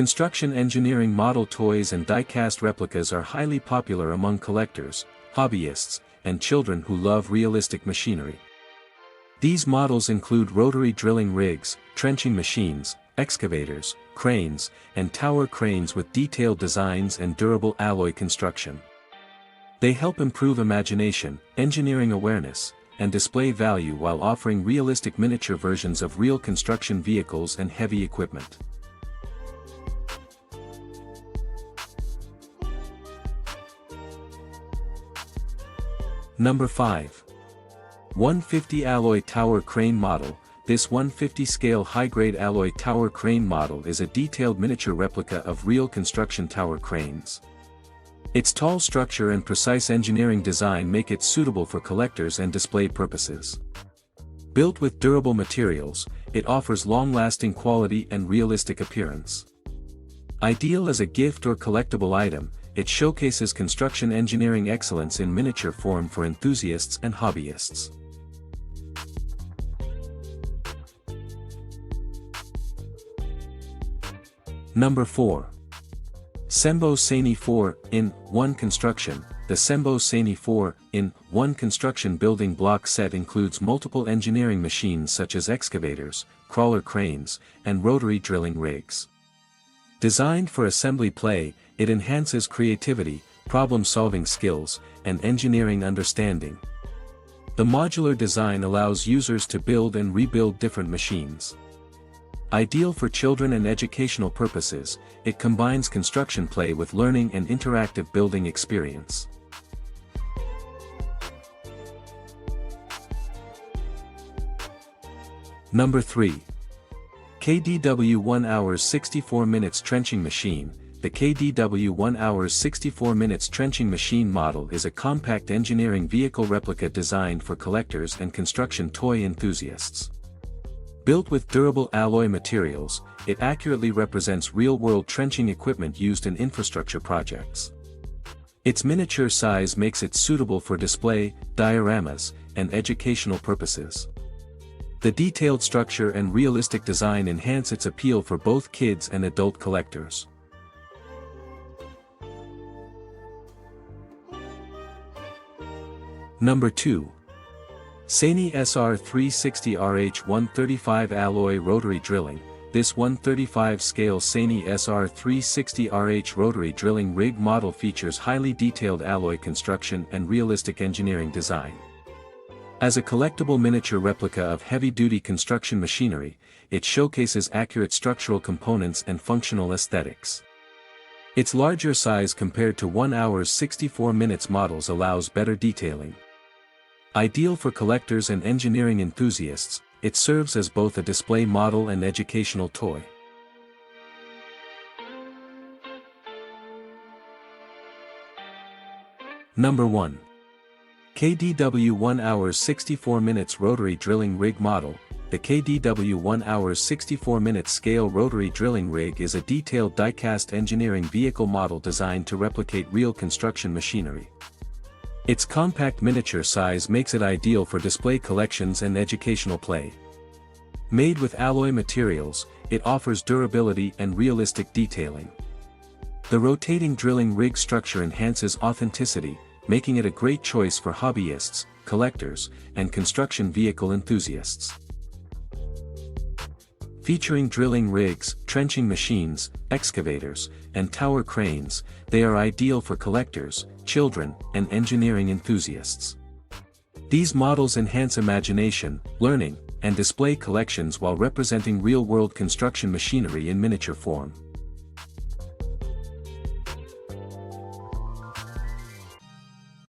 Construction engineering model toys and die-cast replicas are highly popular among collectors, hobbyists, and children who love realistic machinery. These models include rotary drilling rigs, trenching machines, excavators, cranes, and tower cranes with detailed designs and durable alloy construction. They help improve imagination, engineering awareness, and display value while offering realistic miniature versions of real construction vehicles and heavy equipment. Number 5. 150 Alloy Tower Crane Model. This 150 scale high-grade alloy tower crane model is a detailed miniature replica of real construction tower cranes. Its tall structure and precise engineering design make it suitable for collectors and display purposes. Built with durable materials, it offers long-lasting quality and realistic appearance. Ideal as a gift or collectible item, it showcases construction engineering excellence in miniature form for enthusiasts and hobbyists. Number 4. Sembo SANY 4-in-1 Construction. The Sembo SANY 4-in-1 construction building block set includes multiple engineering machines such as excavators, crawler cranes, and rotary drilling rigs. Designed for assembly play, it enhances creativity, problem-solving skills, and engineering understanding. The modular design allows users to build and rebuild different machines. Ideal for children and educational purposes, it combines construction play with learning and interactive building experience. Number 3. KDW 1 hours 64 minutes trenching machine. The KDW 1 hours 64 minutes trenching machine model is a compact engineering vehicle replica designed for collectors and construction toy enthusiasts. Built with durable alloy materials, it accurately represents real-world trenching equipment used in infrastructure projects. Its miniature size makes it suitable for display, dioramas, and educational purposes. The detailed structure and realistic design enhance its appeal for both kids and adult collectors. Number 2. SANY SR360RH 135 Alloy Rotary Drilling. This 135 scale SANY SR360RH rotary drilling rig model features highly detailed alloy construction and realistic engineering design. As a collectible miniature replica of heavy-duty construction machinery, it showcases accurate structural components and functional aesthetics. Its larger size compared to 1 hours 64 minutes models allows better detailing. Ideal for collectors and engineering enthusiasts, it serves as both a display model and educational toy. Number 1. KDW 1 hours 64 minutes rotary drilling rig model. The KDW 1 hours 64 minutes scale rotary drilling rig is a detailed die-cast engineering vehicle model designed to replicate real construction machinery. Its compact miniature size makes it ideal for display collections and educational play. Made with alloy materials, it offers durability and realistic detailing. The rotating drilling rig structure enhances authenticity, making it a great choice for hobbyists, collectors, and construction vehicle enthusiasts. Featuring drilling rigs, trenching machines, excavators, and tower cranes, they are ideal for collectors, children, and engineering enthusiasts. These models enhance imagination, learning, and display collections while representing real-world construction machinery in miniature form.